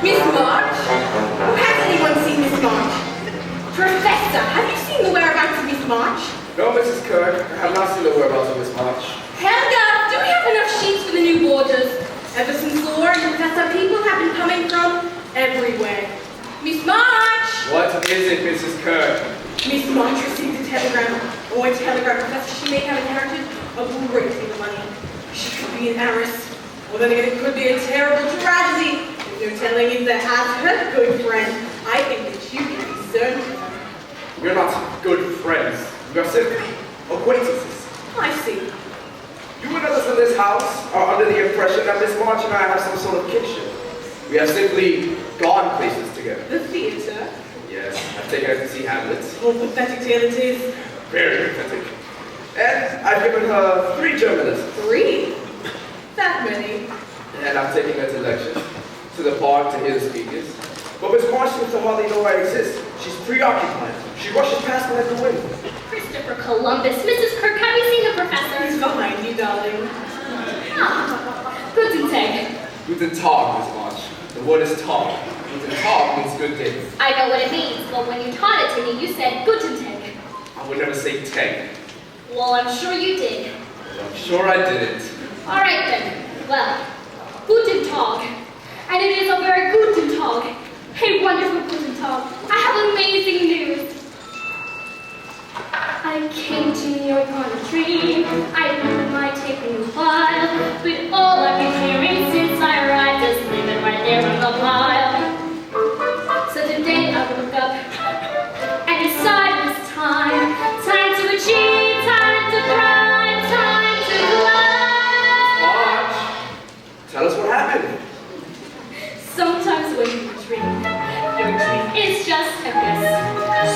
Miss March? Has anyone seen Miss March? Professor, have you seen the whereabouts of Miss March? No, Mrs. Kirk, I have not seen the whereabouts of Miss March. Helga, do we have enough sheets for the new boarders? Ever since Laura and Professor, people have been coming from everywhere. Miss March! What is it, Mrs. Kirk? Miss March received a telegram. Professor, she may have inherited a great deal of money. She could be an heiress. Well, then again, it could be a terrible tragedy. There's no telling if that as her good friend. I think that you can be certain of her. We're not good friends. We are simply acquaintances. I see. You and others in this house are under the impression that Miss March and I have some sort of kinship. We have simply gone places together. The theater? Yes, I've taken her to see Hamlet. Oh, pathetic tale it is. Very pathetic. And I've given her 3 German lessons. 3? That many? And I've taken her to lectures, to the park to hear the speakers. But Miss March seems to hardly know I exist. She's preoccupied. She rushes past me like the wind. Christopher Columbus. Mrs. Kirk, have you seen the professor? He's behind you, darling. Ah, Guten Tag. Guten Tag, Miss March. The word is Tag. Guten Tag means good day. I know what it means, but when you taught it to me, you said Guten Tag. I would never say Tag. Well, I'm sure you did. I'm sure I didn't. All right then. Well, Guten Tag. And it is a very Guten Tag. Hey, wonderful Guten Tag. I have amazing news. I came to New York on a dream. I thought it might take me a while, but all I've been hearing since I arrived is living right there on the pile. So today I woke up and decided it was time to achieve, time to thrive, time to fly. March, tell us what happened. Sometimes when you dream, your dream is just a guess.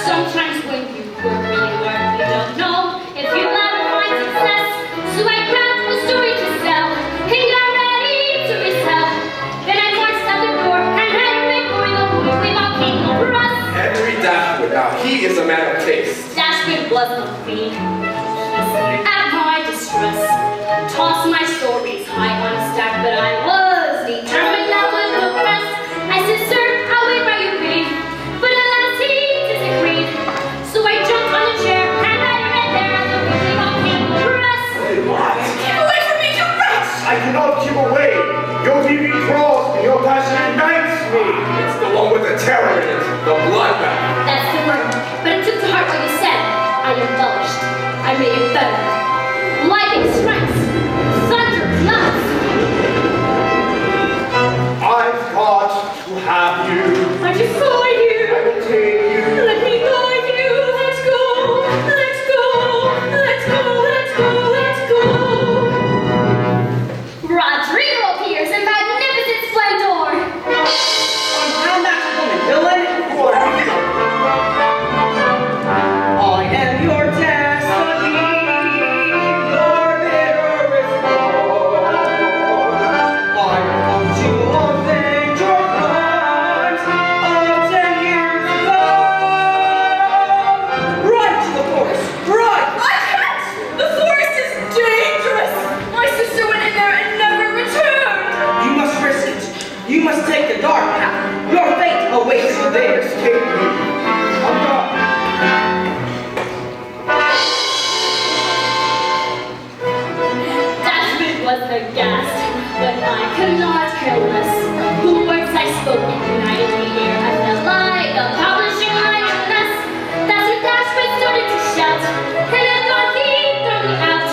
Sometimes when you work really hard, you don't know if you'll ever find success. So I grabbed a story to sell, and got ready to resell. Then I marched out the door and Henry for the weekly King over us. Henry Dashwood. Now, he is a man of taste. Dashwood was a fiend. He sneered at my distress, tossed my stories high on a stack, but I was determined I would go press. I said, sir, I'll wait where you be. But alas, he disagreed. So I jumped on a chair and I read there at the weekly King Press. What? Get away from me, you wretch! I cannot keep away. Your TV draws me. Your passion ignites me. It's the one with the terror in it. The bloodbath. That's the word. But I took to heart what you said. I embellished. I made it better. Lightning strikes. Thunder floods. I've got to have you. I destroy you. I will take you. Let me guide you. Let's go. Let's go. Let's go. Let's go. Let's go. Rodrigo appears in magnificent splendor. I'm that woman, villain. Who are you? I am your destiny, your bitterest woe. I come to avenge your crimes of 10 years ago. Run to the forest, run! I can't! The forest is dangerous! My sister went in there and never returned! You must risk it. You must take the dark path. Your fate awaits you there. Escape me. I'm gone. Dashwood was aghast, but I could not care less. The words I spoke ignited me here. I felt like a publishing lioness. That's when Dashwood started to shout, and I thought he'd throw me out.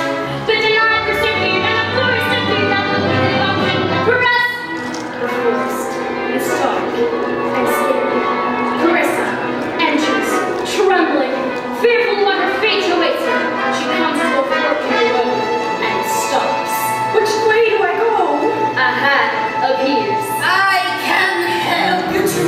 But then I persevered, and of course I picked up the weekly King Press. The forest is dark and scary. Carissa enters, trembling, fearful what her fate awaits her. She comes to a fork in the road and stops. Which way do I go? A hat appears. I can help you to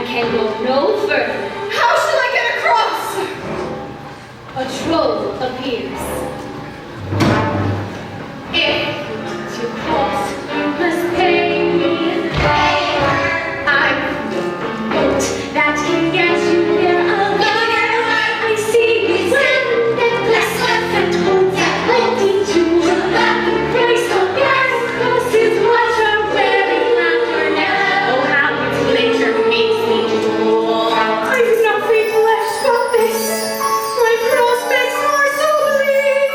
and can go no further. How shall I get across? A troll appears. If you cross, you must pay me a favor. I'm the boat that can get you there alone. I see you swim that glass that holds that lady to the price of gas cost is what you're wearing around your neck. Oh, how its pleasure makes me drool. I've nothing left but this. My prospects are so bleak.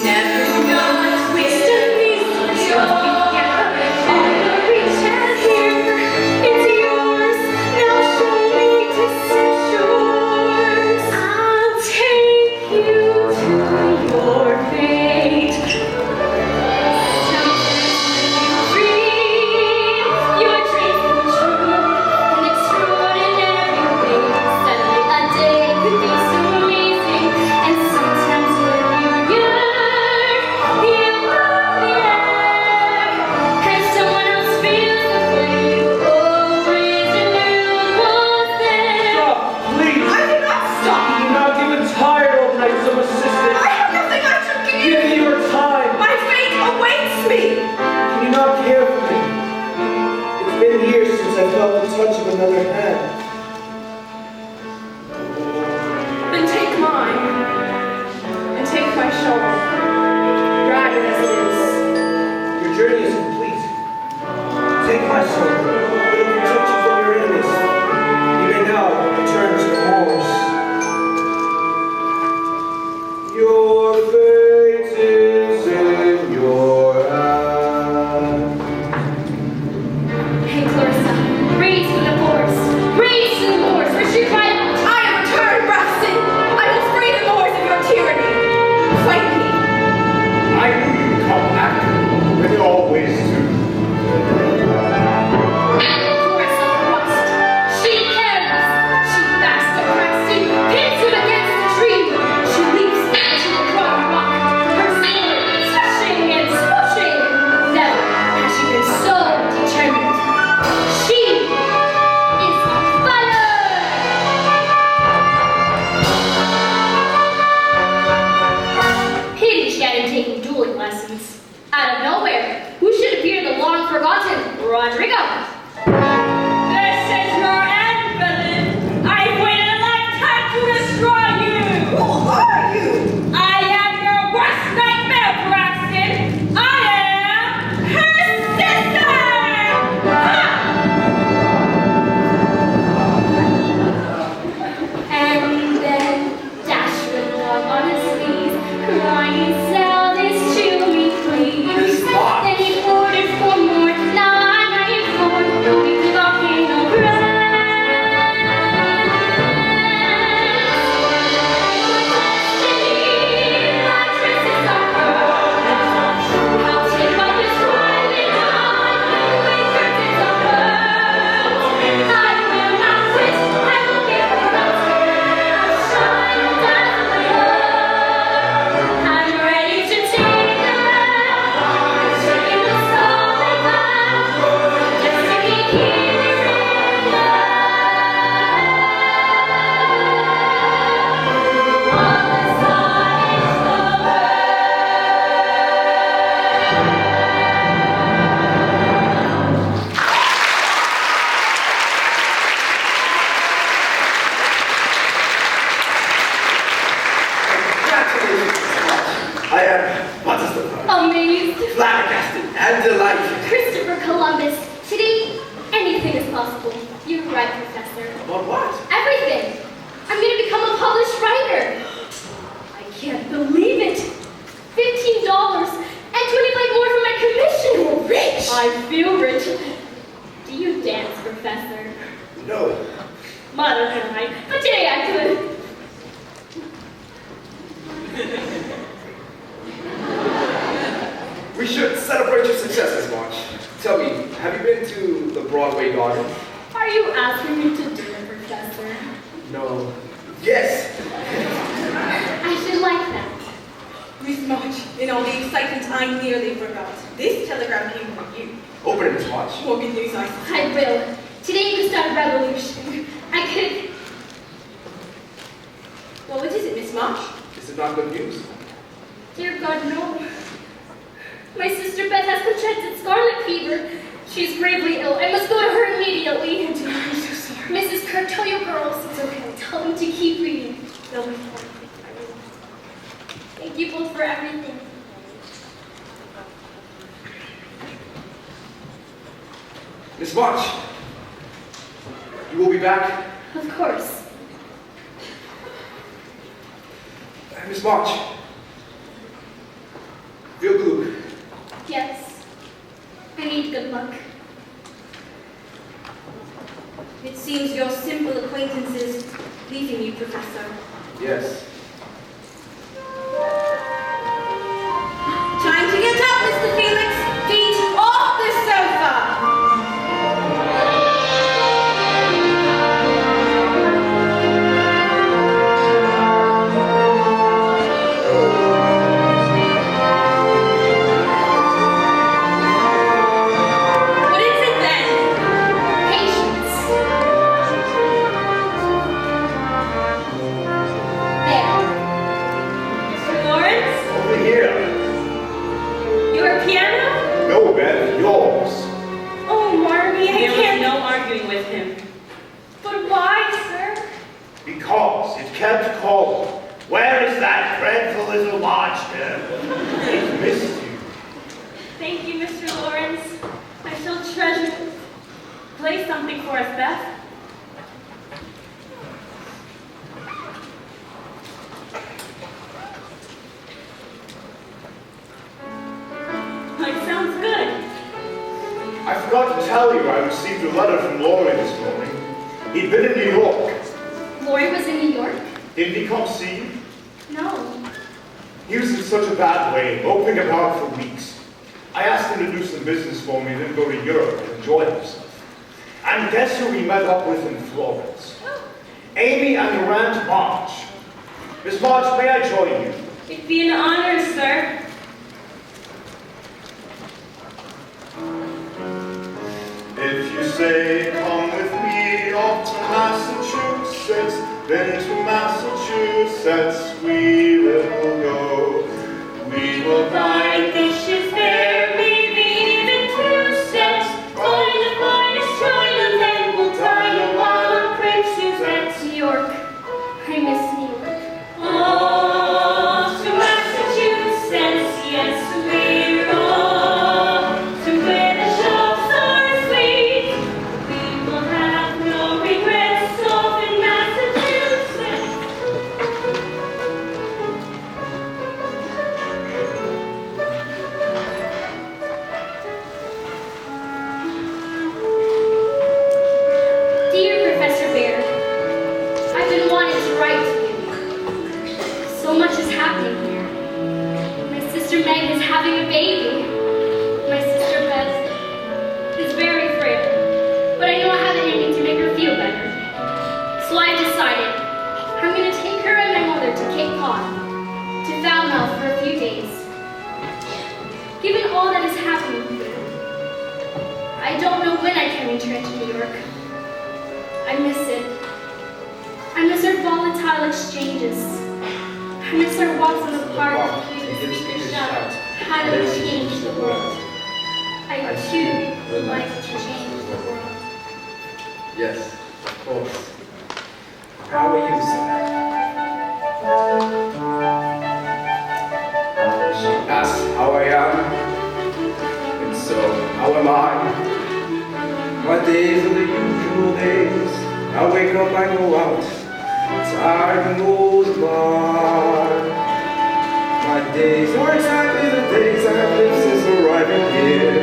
Never know what's wasted these days. All the rich has here, it's yours. Now show me to set yours. I'll take you to your fate. Your dreams come true in extraordinary ways. Suddenly a day could be so amazing, and sometimes when you're you are the air, and someone else feels the flame. You always knew was there. Stop, please. I did not stop. You're not even tired all night of assistance. I have nothing I should Give give. me your time. My fate awaits me. Can you not care for me? It's been years since I felt the touch of another hand. Then take mine. And take my shoulder. Ragged as it is. Your journey is complete. Take my soul. It will protect you from your enemies. You may now return to the horse. Your fate is in your hands. Hey, Clarissa, race to the forest. Race to the forest, where she cried out. I am returned, Braxton. I will free the Moors of your tyranny. Fight me. I knew you'd come back. They always do. Clarissa thrust. She carries. She backs the Braxton, pins him against the tree. She leaps into the broad rock, her sword swishing and swooshing. Never has she been so determined. She is on fire! Pity she hadn't taken dueling lessons. Out of nowhere, who should appear the long-forgotten Rodrigo? This is your end, villain! I've waited a lifetime to destroy you! Who are you? I am your worst nightmare, Braxton! I am her sister! Ha! And then Dashwood fell on his knees, crying, "Sell this to me, please." This box. Then he ordered for more. Now I'm waiting for no be walking around. My dresses are pearls. I'll take off this riding on with curtains of pearls. I will not quit. I will be promoted. I'll shine down the road. I'm ready to take the road. Taking the soul they found. Just to keep here in love. On the side of the Congratulations, Scott. I am butterstuck, Amazed. flabbergasted, and delighted. Christopher Columbus. Today, anything is possible. You're right, Professor. About what? Everything. I'm going to become a published writer. I can't believe it. $15 and $25 more for my commission. You're rich. I feel rich. Do you dance, Professor? No. Mother and I. But today I could. We should celebrate your successes, March. Tell me, have you been to the Broadway Garden? Are you asking me to do it, Professor? No. Yes. I should like that. Miss March, in all the excitement I nearly forgot. This telegram came from you. Open it, Miss March. More good news, I I will. Today you could start a revolution. I could... Well, what is it, Miss March? Is it not good news? Dear God, no. My sister Beth has contracted scarlet fever. She is gravely ill. I must go to her immediately. I'm so sorry. Mrs. Kirk, tell your girls it's okay. Tell them to keep reading. They'll be fine. I will. Thank you both for everything. Miss March, you will be back? Of course. Miss March, feel good. Yes. I need good luck. It seems your simple acquaintance is leaving you, Professor. Yes. Time to get up, Mr. Felix. Feet off the sofa. What is it then? Patience. There. Mr. Lawrence, Over here. your piano? No, Beth, yours. Oh, Marmy, I There was can't. no arguing with him. But why, sir? Because it kept calling. Where is that dreadful little March girl? It missed you. Thank you, Mr. Lawrence. I shall treasure it. Play something for us, Beth. It sounds good. I forgot to tell you I received a letter from Laurie this morning. He'd been in New York. Lori was in New York? Didn't he come see you? No. He was in such a bad way, moping about for weeks. I asked him to do some business for me, then go to Europe and enjoy himself. And guess who we met up with in Florence? Amy and Durant March. Miss March, may I join you? It'd be an honor, sir. If you say, come with me off to Massachusetts, then to Massachusetts we will go. We will Buy dishes there, maybe even 2 cents. Find the finest china, then we'll dine a while on crepe Suzette. New York. I miss New York. Oh, to Massachusetts, yes, we're off. To where the shops are sweet. We will have no regrets off in Massachusetts. Dear Professor Bear, I've been wanting to write to you. So much is happening here. My sister Meg is having a baby. My sister Beth is very frail, but I know I have it in me to make her feel better. So I've decided I'm going to take her and my mother to Cape Cod, to Falmouth for a few days. Given all that is happening here, I don't know when I can return to New York. I miss it. I miss our volatile exchanges. I miss our walks in the park to speak shout. How to change the world. I too would like to change the world. Yes, of course. How are you, sir? She asks how I am, and so how am I? My days are the usual days. I wake up, I go out, time goes by. My days are exactly the days I have lived since arriving here.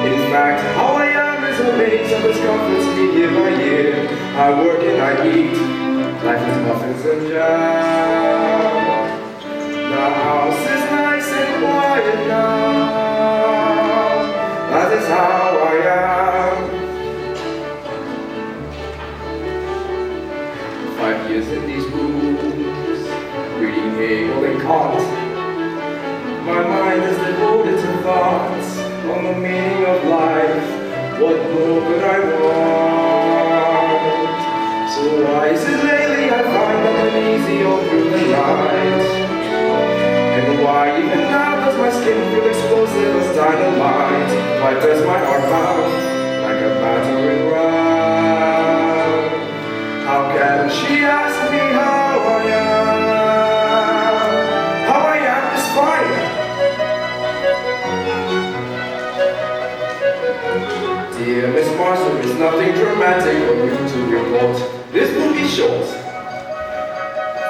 In fact, how I am is a maze of discomforts me year by year. I work and I eat, life is muffins and jam. The house is nice and quiet now. That is how I am. 5 years in these rooms, reading Hegel and Kant. My mind is devoted to thoughts on the meaning of life. what more could I want? So why is it lately I find I'm uneasy all through the night? And why even now does my skin feel explosive as dynamite? Why does my heart pound like a battering ram? How can she ask me how I am? How I am is fine. Dear Miss Marshall, there's nothing dramatic for you to report. This will be short.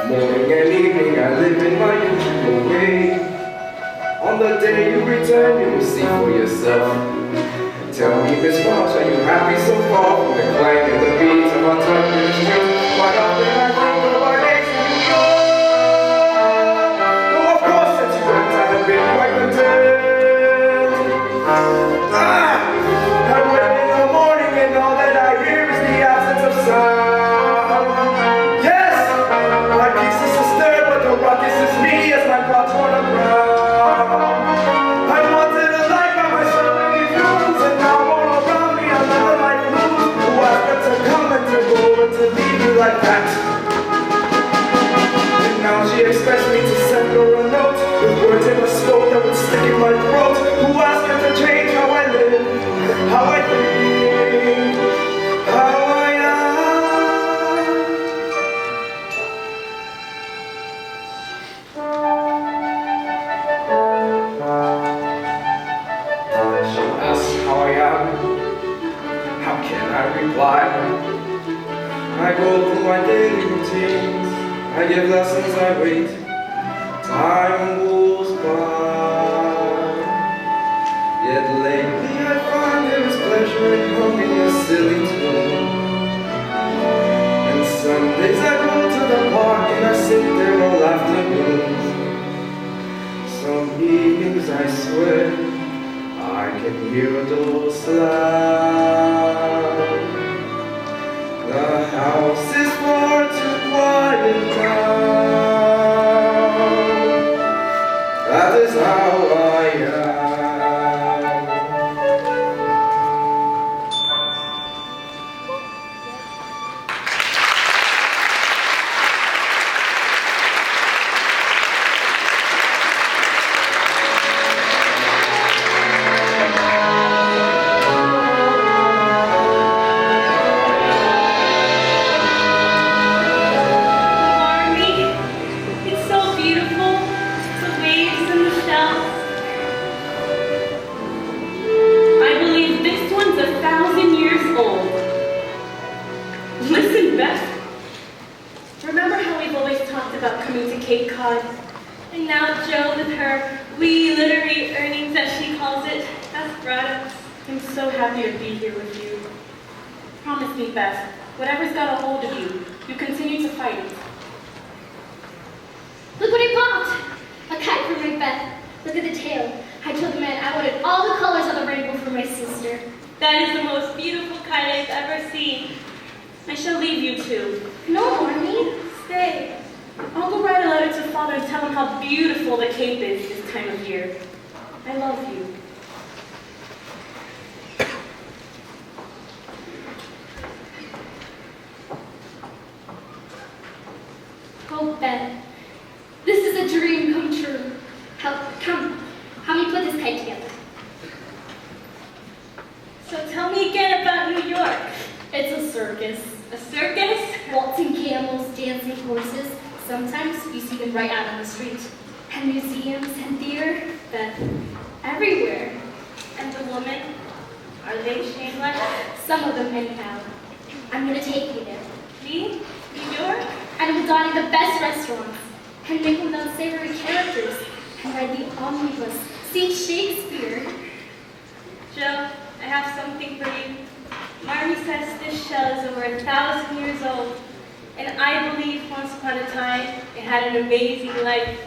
Morning and evening I live in my usual way. On the day you return, you will see for yourself. Tell me, Miss Marsh, are you happy so far from the clang and the beat of our turning street? Quite often I think of our days in New York. Oh, of course, since you went, I have been quite content. I wake in the morning and all that I hear is the absence of sound. Yes, my peace is disturbed, but the ruckus is me as my thoughts run around. I wanted a life by myself in these rooms, and now all around me I'm never like blues. Who asked her to come and to go and to leave me like that? And now she expects me to send her a note with words in a smoke that would stick in my throat. Who asked her to change how I live, how I think, how I am? She asks how I am. How can I reply? I go through my daily routines. I give lessons, I wait. Time goes by. Yet lately I find there is pleasure in humming a silly tune. And some days I go to the park and I sit there all afternoon. Some evenings I swear I can hear a door slam. The house is far too quiet now. That is how I am. Army, it's so beautiful. The waves and the shells. I believe this one's 1,000 years old. Listen, Beth. Remember how we've always talked about coming to Cape Cod? And now Jo, with her wee literary earnings, as she calls it, has brought us. I'm so happy to be here with you. Promise me, Beth, whatever's got a hold of you, you continue to fight it. Look what I bought! A kite for my Beth. Look at the tail. I told the man I wanted all the colors of the rainbow for my sister. That is the most beautiful kite I've ever seen. I shall leave you two. No, Marnie. Stay. I'll go write a letter to Father and tell him how beautiful the Cape is this time of year. I love you. Oh, Beth. This is a dream come true. Come, help me put this kite together. So tell me again about New York. It's a circus. A circus? Waltzing camels, dancing horses. Sometimes you see them right out on the street. And museums and theater, Beth, everywhere. And the women? Are they shameless? Some of them anyhow. I'm gonna take you there. Me? New York? And we'll dine in the best restaurants. And make them unsavory characters. And ride the omnibus. See Shakespeare. Joe, I have something for you. Marmy says this shell is over 1,000 years old. And I believe once upon a time it had an amazing life.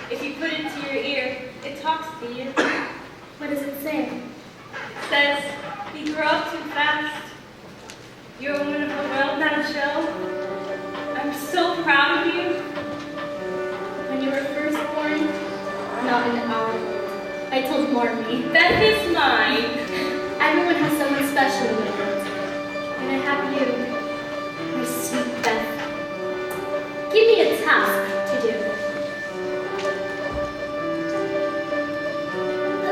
If you put it to your ear, it talks to you. What does it say? It says, you grow up too fast. You're a woman of the world now, Joe. I'm so proud of you. When you were first born, not an hour. I told Marmy. Beth is mine. Everyone has someone special Sweet Beth, give me a task to do.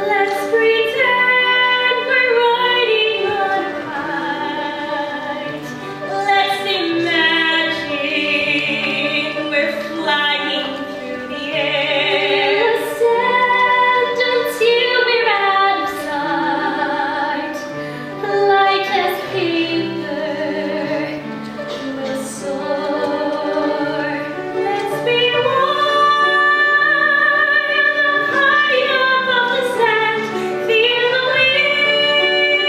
Let's pretend we're riding on a kite. Let's imagine we're flying through the air. Ascend until we're out of sight. Light as paper, we'll soar. Let's be wild, high above the sand. Feel the wind,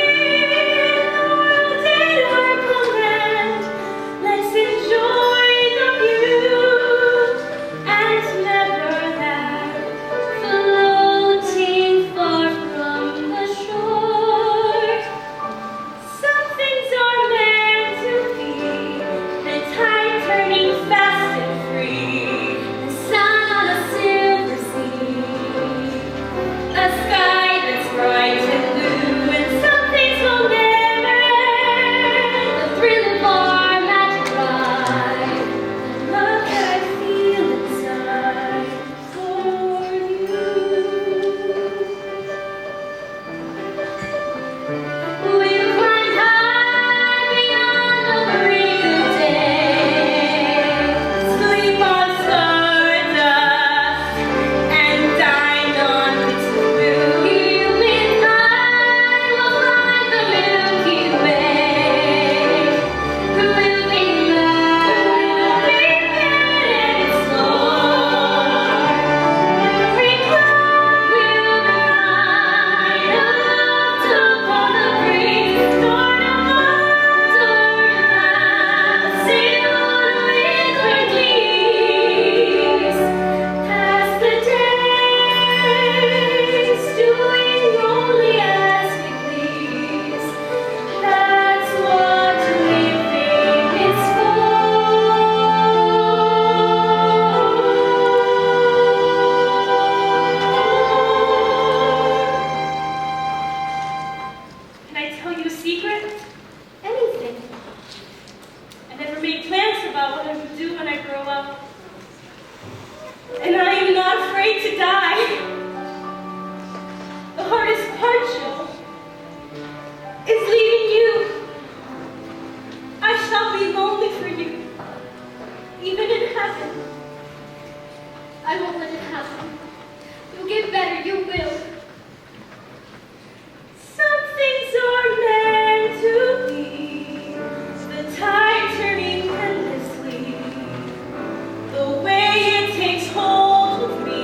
the world at our command. Let's enjoy the view and never land, floating far from the shore. Some things are meant to be, the tide turning fast and free, the sun on a silver sea, a sky that's bright and blue, and some things will never end. The thrill of our magic ride, love that I feel inside for you. We'll climb high beyond the brink of day, sleep on stardust, and dine on bits of blue. Here with time, we'll find the Milky Way. We'll be moving and explore. Every cloud will refine, aloft upon the breeze, torn apart, sail on with our glees. Pass the days, doing only as we please. That's what living is for. Can I tell you a secret? Anything. I never made plans about what I would do when I grow up. And I am not afraid to die. The hardest part, Joe, is leaving you. I shall be lonely for you, even in heaven. I won't let it happen. You'll get better, you will. Some things are meant to be, the tide turning endlessly, the way it takes hold of me.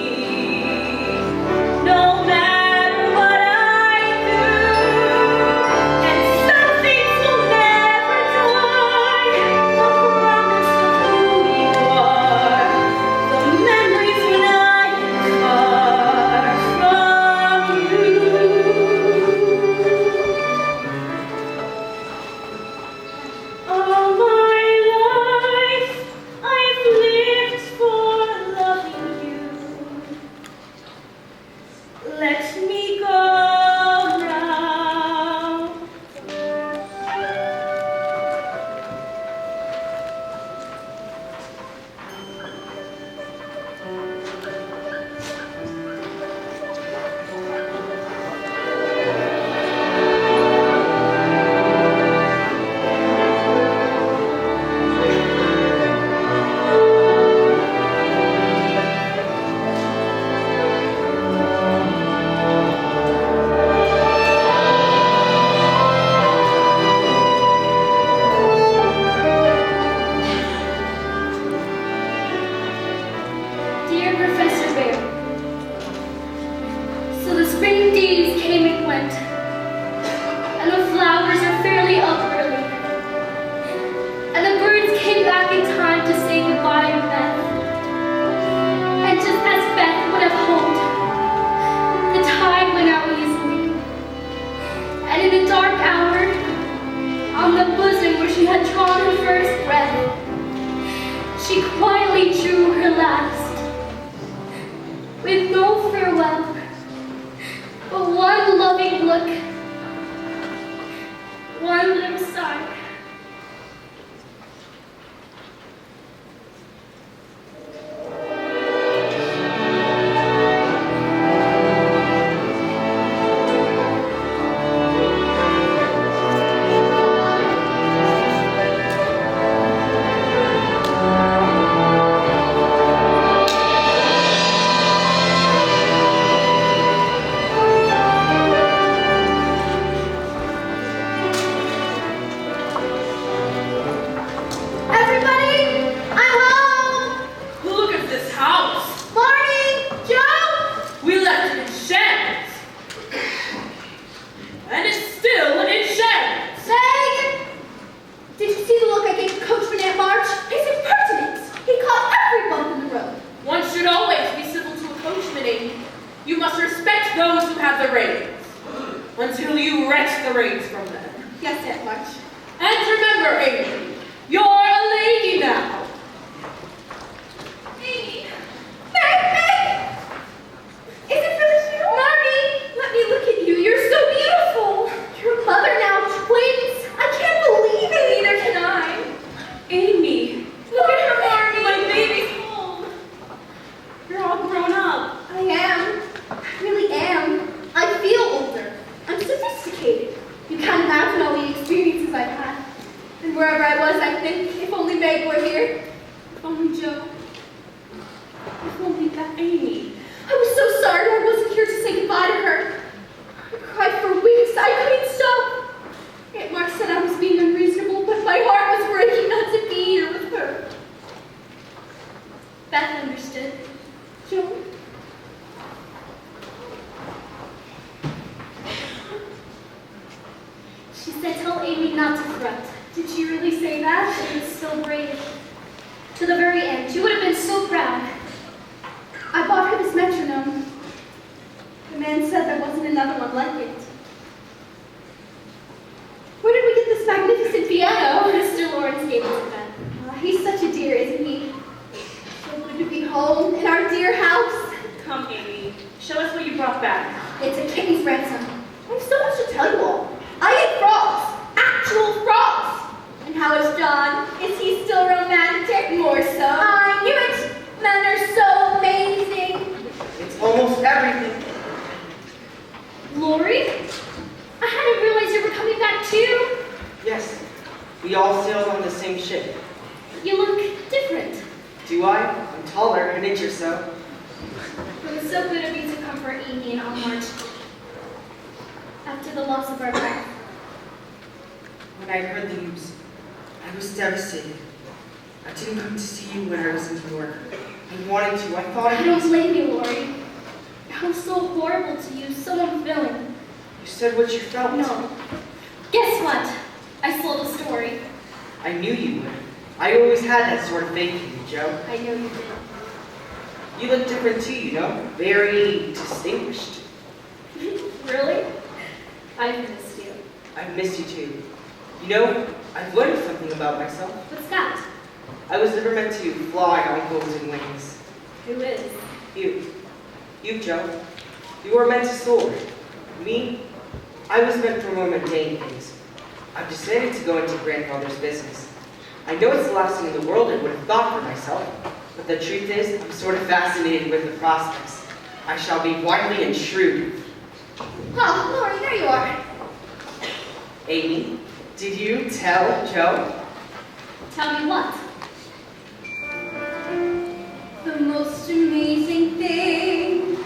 No matter what I do, and some things will never die. The promise of who you are, the memories when I am far from you. All my life I've lived for loving you. Let me go now. Dear Professor Bear, so the spring days came and went, and the flowers are fairly up early, and the birds came back in time to say goodbye to Beth. And just as Beth would have hoped, the tide went out easily, and in a dark hour, on the bosom where she had drawn her first breath, she quietly drew her last, with no farewell, but one loving look, one little sigh. wrest the reins from them. Yes, Aunt March. And remember, Amy, you're a lady now. Amy. Mary! Is it really you? Mommy, let me look at you. You're so beautiful. You're a mother now, twins. I can't believe it. Neither can I. Amy, Look at her, Mary. my baby's home. You're all grown up. I am. I really am. I feel older. I'm sophisticated. You can't imagine all the experiences I've had. And wherever I was, I think, if only Meg were here. If only Joe. If only that Amy. I was so sorry I wasn't here to say goodbye to her. I cried for weeks. I couldn't stop. Aunt Mark said I was being unreasonable, but my heart was breaking not to be here with her. Beth understood. Joe? She said, tell Amy not to fret. Did she really say that? She was so brave. To the very end. She would have been so proud. I bought her this metronome. The man said there wasn't another one like it. Where did we get this magnificent piano? Mr. Lawrence gave it to Beth. He's such a dear, isn't he? So good to be home in our dear house. Come, Amy. Show us what you brought back. It's a kitten's ransom. I have so much to tell you all. I ate frogs. Actual frogs. And how is John? Is he still romantic? More so. I knew it. Men are so amazing. It's almost everything. Lori? I hadn't realized you were coming back too. Yes, we all sailed on the same ship. You look different. Do I? I'm taller, an inch or so. It was so good of you to comfort Amy and Aunt March after the loss of our pet. When I heard the news, I was devastated. I didn't come to see you when I was in New York. I wanted to. I thought I I don't blame you, Lori. That was so horrible to you, so unfilling. You said what you felt. No. Guess what? I sold a story. I knew you would. I always had that sort of faith in you, Joe. I know you did. You look different too, you know? Very distinguished. Really? I've missed you. I've missed you too. You know, I've learned something about myself. What's that? I was never meant to fly on golden wings. Who is? You, Joe. You were meant to soar. Me, I was meant for more mundane things. I've decided to go into grandfather's business. I know it's the last thing in the world I would have thought for myself, but the truth is, I'm sort of fascinated with the prospects. I shall be wily and shrewd. Oh, Lori, there you are. Amy, did you tell Joe? Tell me what? The most amazing thing.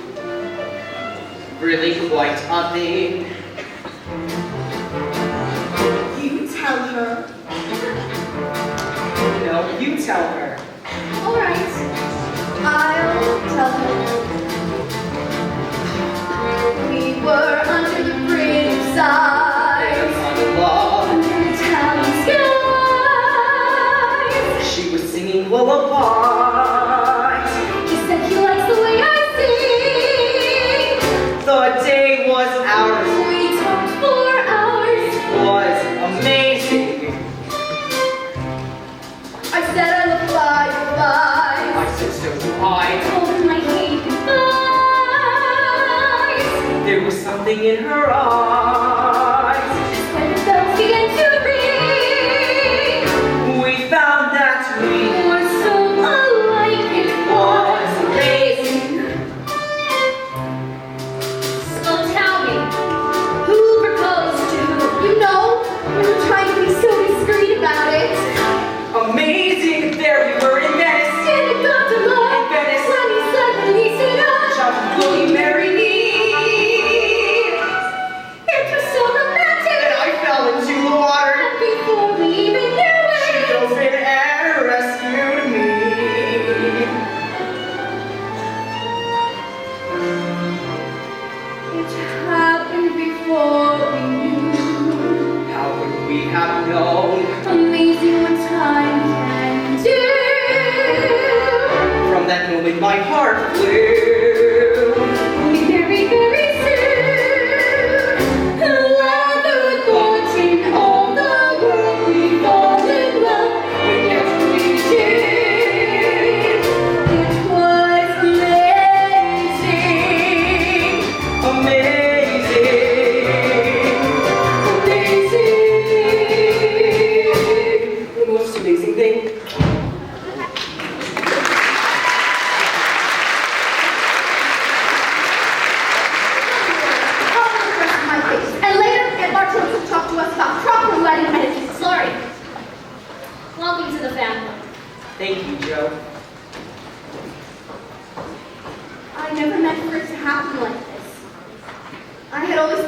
Really quite a thing. You tell her. No, you tell her. All right. I'll tell her. We were under the bridge side. On the lawn, Under the town skies. she was singing lullabies. He said he likes the way I sing. The day was ours. We talked for hours. It was amazing. I said I look like a fly. I said so do I. Told him I hate goodbyes. There was something in her eyes. When the bells began to ring, We found that we we're so alike. It was amazing. So tell me, who proposed to who? You know, we were trying to be so discreet about it. amazing. There we were in Venice. And it got to love. In Venice. When he suddenly said, Shall will you marry me? it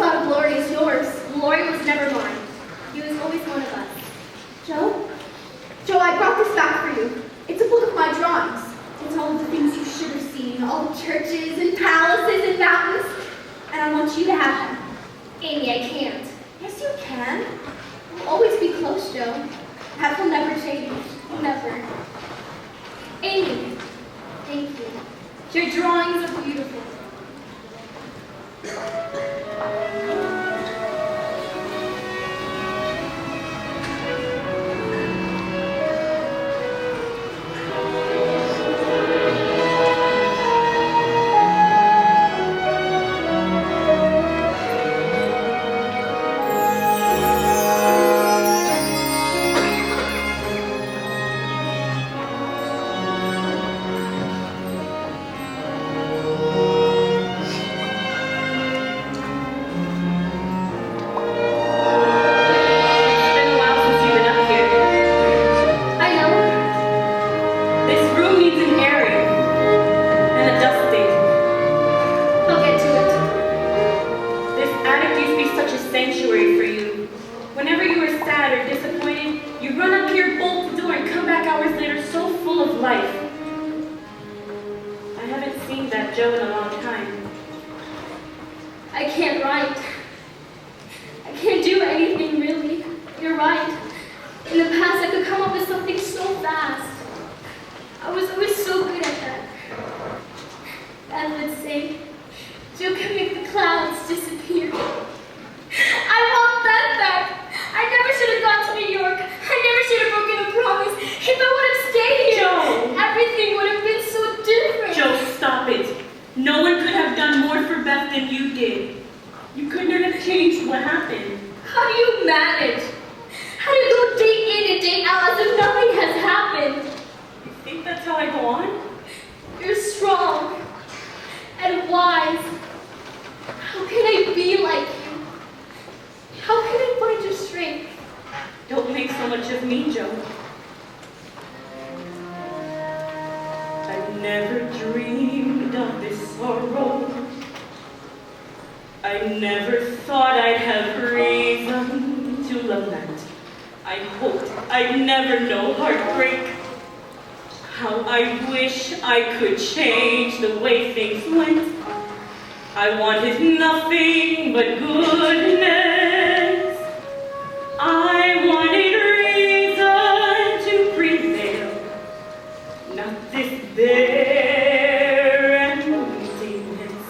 thought of Glory as yours. Glory was never mine. He was always one of us. Joe? Joe, I brought this back for you. It's a book of my drawings. It's all of the things you should have seen, all the churches and palaces and mountains. And I want you to have them. Amy, I can't. Yes, you can. We'll always be close, Joe. That will never change. Never. Amy, thank you. Your drawings are beautiful. It's been a while since you've been up here. I know. This room needs an airing and a dusting. I'll get to it. This attic used to be such a sanctuary for you. Whenever you were sad or disappointed, you'd run up here, bolt the door, and come back hours later so full of life. I haven't seen that Joe in a long time. I can't write. I can't do anything really. You're right. In the past, I could come up with something so fast. I was always so good at that. Dad would say, Joe can make the clouds disappear. I want that back. I never should have gone to New York. I never should have broken a promise. If I would have stayed here, Joe! everything would have been so different. Joe, stop it. No one could have done more for Beth than you did. You couldn't have changed what happened. How do you manage? How do you go day in and day out as if nothing has happened? You think that's how I go on? You're strong and wise. How can I be like you? How can I find your strength? Don't make so much of me, Joe. I've never dreamed of this sorrow. I never thought I'd have reason to lament. I hoped I'd never know heartbreak. How I wish I could change the way things went. I wanted nothing but goodness. I wanted reason to prevail, not despair and emptiness.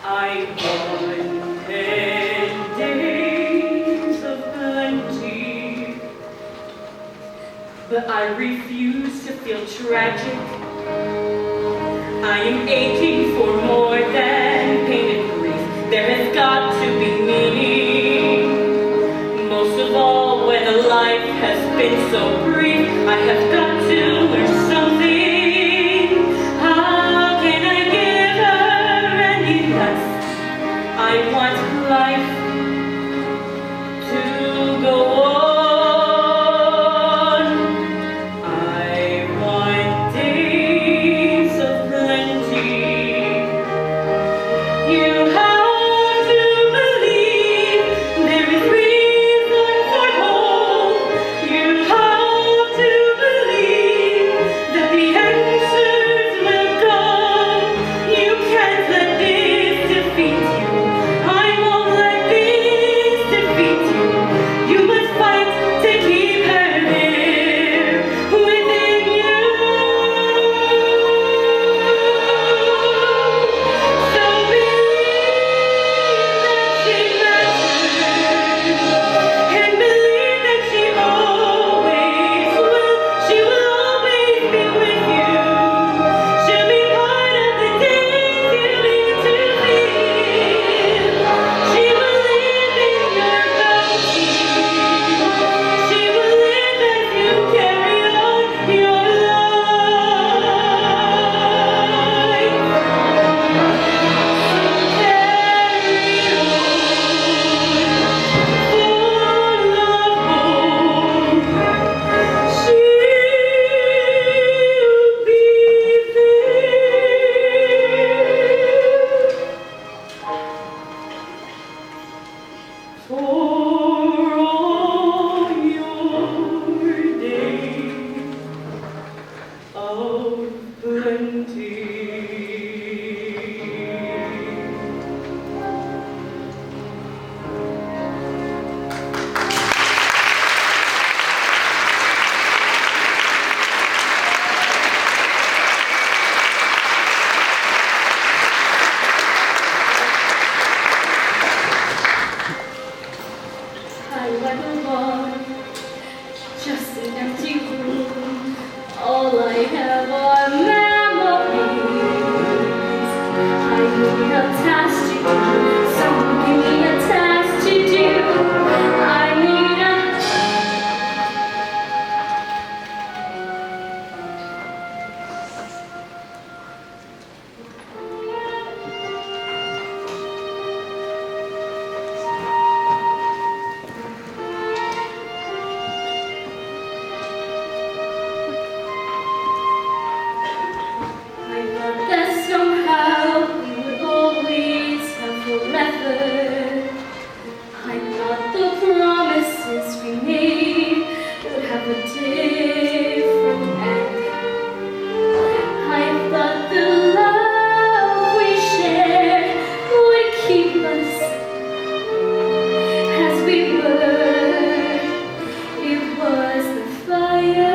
I wanted days of plenty, but I refuse to feel tragic. I am aching for more than pain and grief. There has got to be meaning. Most of all, when a life has been so brief, I have got to learn something. How can I give her any less? I want life to go on. I want days of plenty. You have to believe there is reason for hope. You have to believe. for all your days of plenty. I went along, just an empty room. All I have are memories. I need a task to do. Someone give me a task to do. I need a I thought that somehow we would always have forever. I thought the promises we made would have a different end. I thought the love we shared would keep us as we were. It was the fire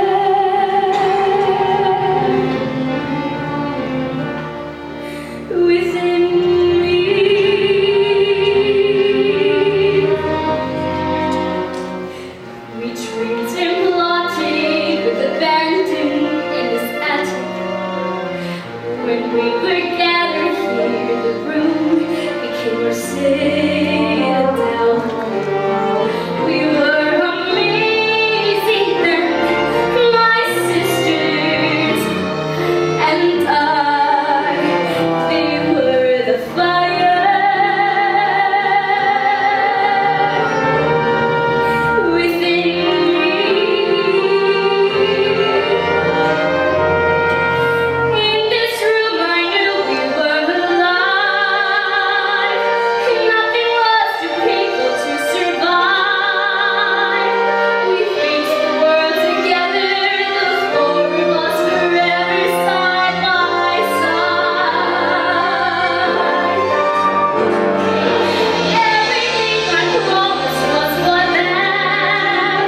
within me. We tricked and plotted with abandon in this attic. When we were gathered here, the room became our citadel. We were amazing then, my sisters and I. They were the fire within me. In this room I knew we were alive. Nothing was too painful to survive. We faced the world together, the four of us forever side by side. Everything I promised was for them.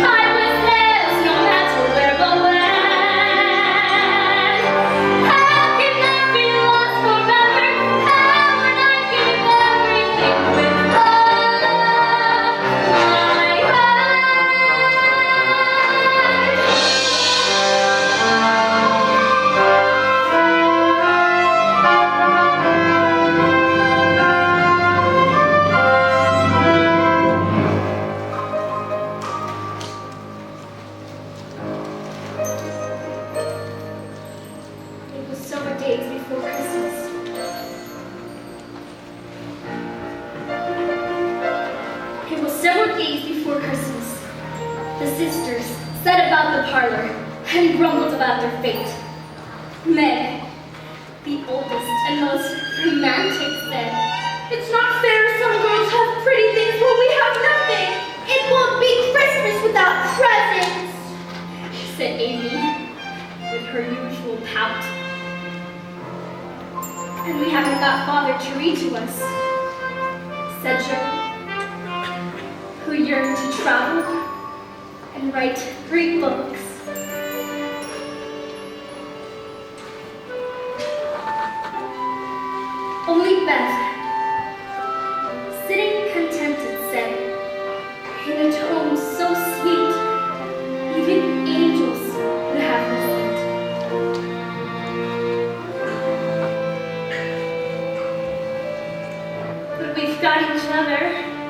I was theirs no matter where or when. How can that be lost forever? How would I give everything with all of my It was several days before Christmas. It was several days before Christmas. The sisters sat about the parlor and grumbled about their fate. Meg, the oldest and most romantic, said, It's not fair some girls have pretty things while we have nothing. It won't be Christmas without presents. said Amy, with her usual pout. And we haven't got Father to read to us, said Joe, who yearned to travel and write great books. Only Beth, sitting contented, said, in a tone so sweet, even angels would have listened. But we've got each other.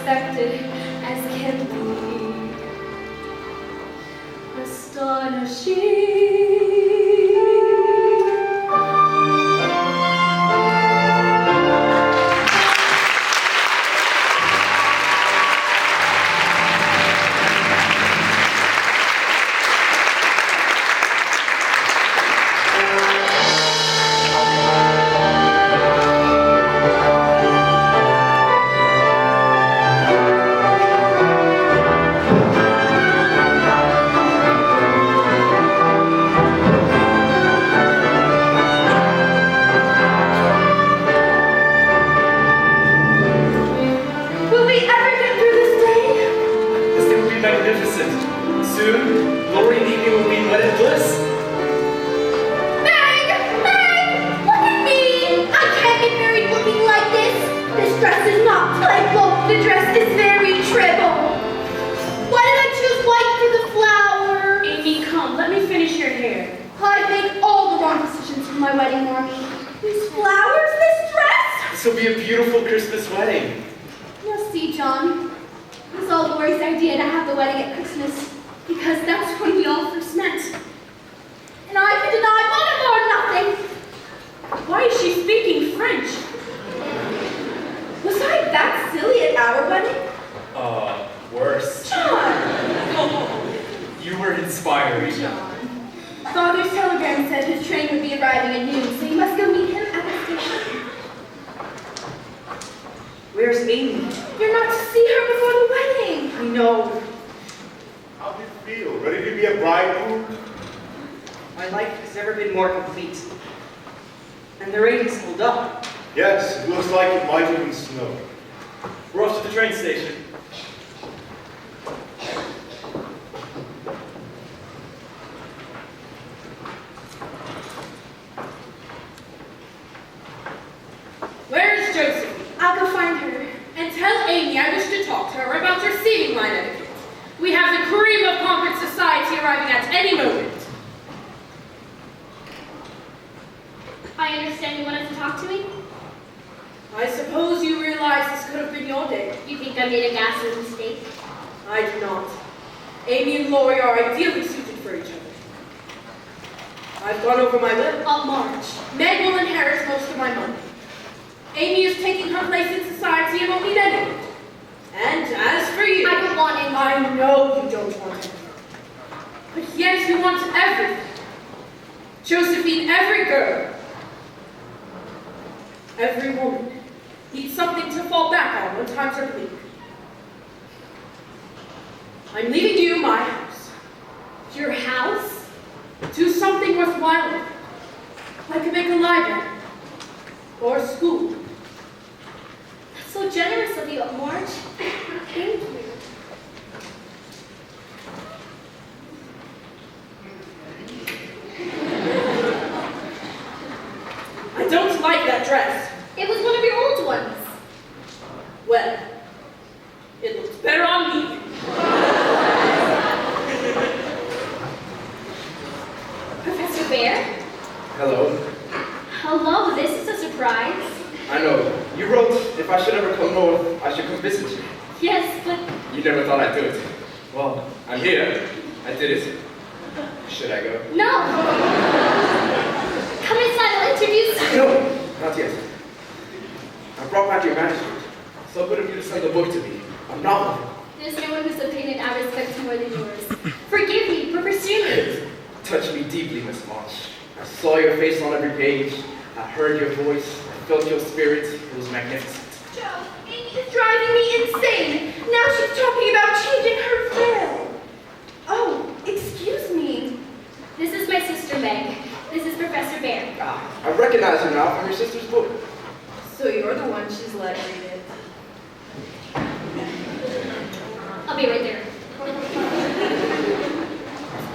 unexpected as can be. Astonishing. Will we ever get through this day? This day will be magnificent. Soon, glory and evening will be wedded bliss. Meg! Meg! Look at me! I can't get married looking like this. This dress is not playful. The dress is very triple. Why did I choose white for the flower? Amy, come, let me finish your hair. I've made all the wrong decisions for my wedding, Mommy. These flowers, this dress. This will be a beautiful Christmas wedding. You'll see, John. It was all Lori's idea to have the wedding at Christmas, because that's when we all first met. And I can deny one or nothing. Why is she speaking French? Was I that silly at our wedding? Worse. John! You were inspiring. John. Father's telegram said his train would be arriving at noon, so you must go meet him at the station. Where's Amy? You're not to see her before the wedding. I know. How do you feel? Ready to be a bridegroom? My life has never been more complete. And the rain has pulled up. Yes, it looks like it might even snow. We're off to the train station. Where is Josephine? I'll go find her. And tell Amy I wish to talk to her about receiving line etiquette. We have the cream of Concord society arriving at any moment. I understand you wanted to talk to me? I suppose you realize this could have been your day. You think I made a ghastly mistake? I do not. Amy and Lori are ideally suited for each other. I've gone over my will. I'll march. Meg will inherit most of my money. Amy is taking her place in society and won't need any of it. And as for you, I don't want any. I know you don't want anything. But yet you want everything. Josephine, every girl, every woman needs something to fall back on when times are bleak. I'm leaving you my house. Your house? Do something worthwhile. I could make a library or a school. That's so generous of you, Marge. Thank you. I don't like that dress. It was one of your old ones. Well, it looks better on me. Professor Bear? Hello. Hello, this is a surprise. I know. You wrote if I should ever come north, I should come visit you. Yes, but You never thought I'd do it. Well, I'm here. I did it. Should I go? no. Come inside, I'll introduce you. No, not yet. I brought back your manuscript. So good of you to send the book to me. A novel. There's no one whose opinion I respect more than yours. Forgive me for pursuing it. Touched me deeply, Miss March. I saw your face on every page. I heard your voice. I felt your spirit. It was magnificent. Joe, Amy is driving me insane. Now she's talking about changing her veil. Oh, excuse me. This is my sister Meg. This is Professor Bear. I recognize her now from your sister's book. So you're the one she's let read it. I'll be right there.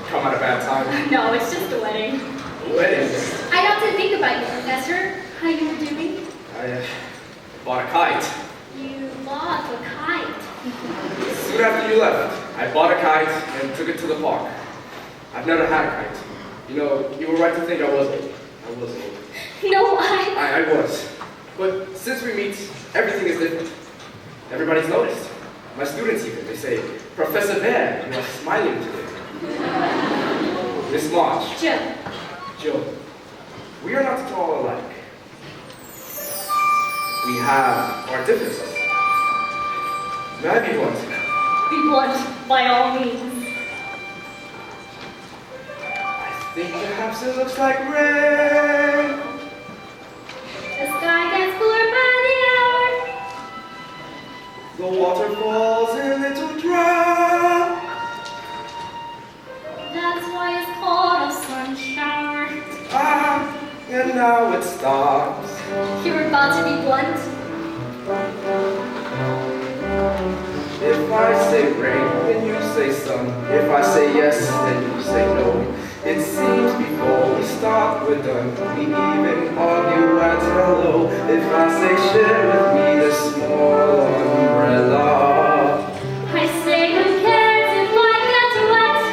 Come at a bad time. No, it's just a wedding. Weddings. I got to think about you, Professor. How you were doing? I bought a kite. You bought a kite. Soon after you left, I bought a kite and took it to the park. I've never had a kite. You know, you were right to think I was old. I was old. No, I was. But since we meet, everything is different. Everybody's noticed. My students even, they say, Professor Bear, you are smiling today. Miss March. Joe. Joe, we are not at all alike. We have our differences. May I be blunt? Be blunt, by all means. I think perhaps it looks like rain. The sky gets cooler by the hour. The water falls in little drops. That's why it's called a sun shower. Ah, and now it stops. You're about to be blunt. If I say rain, then you say sun. If I say yes, then you say no. It seems before we start, we're done. We even argue at hello. If I say share with me the small umbrella. I say who cares if I get wet?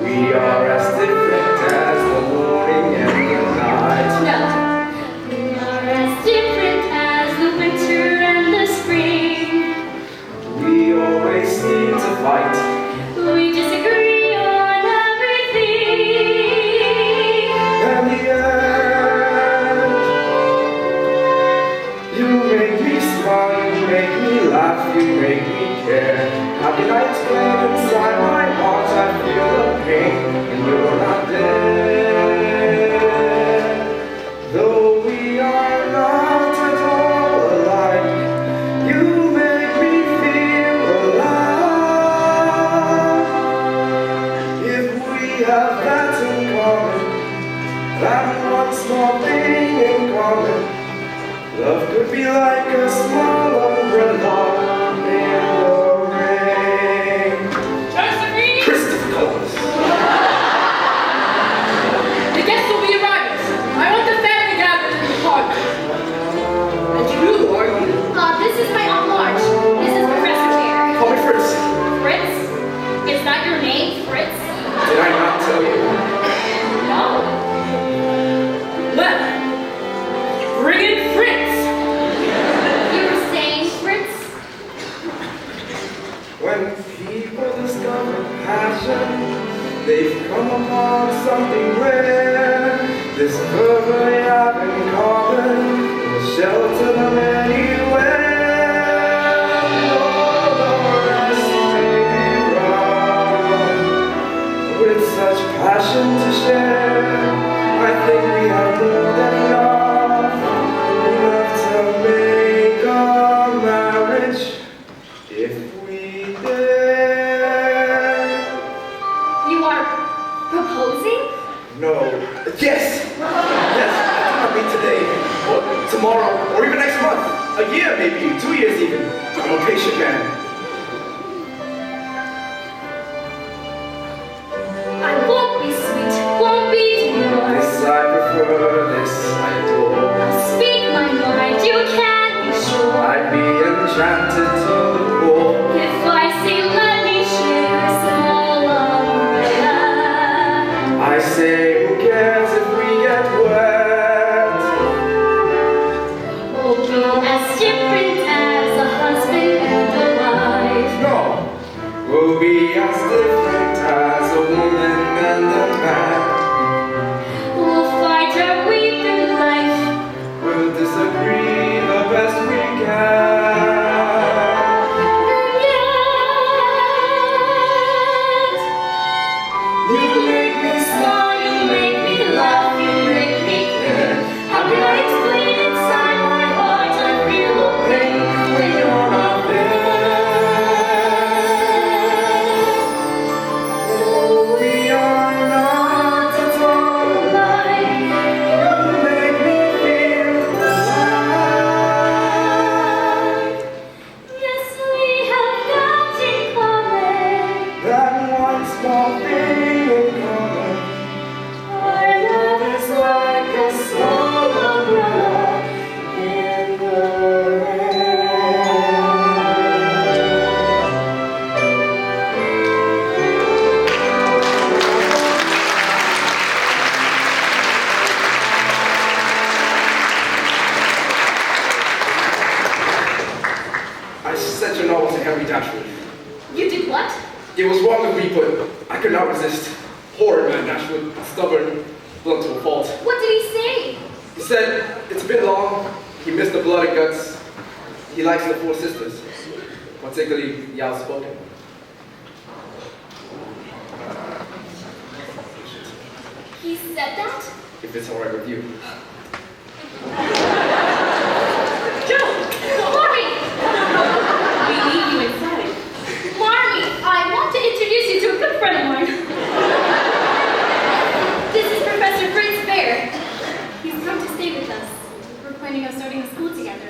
We are as different as the morning and the night. No. We are as different as the winter and the spring. We always seem to fight. We disagree on everything. And the end, you make me smile, you make me laugh, you make me care. How can I explain inside my heart I feel the pain and you're not there? Though we are not at all alike, you make me feel alive. If we have that in common, that one small thing in common, love could be like a small umbrella in the rain. Josephine! Christopher Columbus. The guests will be arriving. I want the family gathered in the park. And who are you? This is my Aunt March. This is Professor Bear. Call me Fritz. Fritz? Is that your name, Fritz? Did I not tell you? No. Well, bring in Fritz. You were saying Fritz? When people discover passion, they've come upon something rare. This fervor they have in common will shelter them anywhere. All the rest may be wrong. With such passion to share, I think we have more than enough. Enough to make a marriage if we dare. You are proposing? No. Yes! Yes, I do not mean today, or tomorrow, or even next month. A year, maybe, 2 years even. I'm a patient man. I won't be sweet, won't be demure. This I prefer, this I adore. I'll speak my mind, you can be sure. I'd be enchanted to the core. If I say let me share a small umbrella. I say, who cares if we get wet? We'll be as different as a husband and a wife. No, we'll be as different as a woman and a man. We'll fight our way through life. We'll disagree the best we can. a novel to Henry Dashwood. You did what? It was wrong of me, but I could not resist. Horrid man, Dashwood. Stubborn, blunt to a fault. What did he say? He said, it's been long, he missed the blood and guts. He likes the Four Sisters, particularly the outspoken. He said that? If it's alright with you. Joe! Marmee! We need you inside. Marmee, I want to introduce you to a good friend of mine. This is Professor Fritz Bear. He's come to stay with us. We're planning on starting a school together.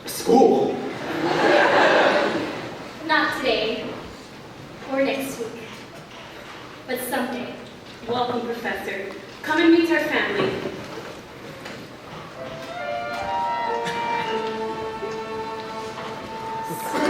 School? Not today, or next week, but someday. Welcome, Professor. Come and meet our family. So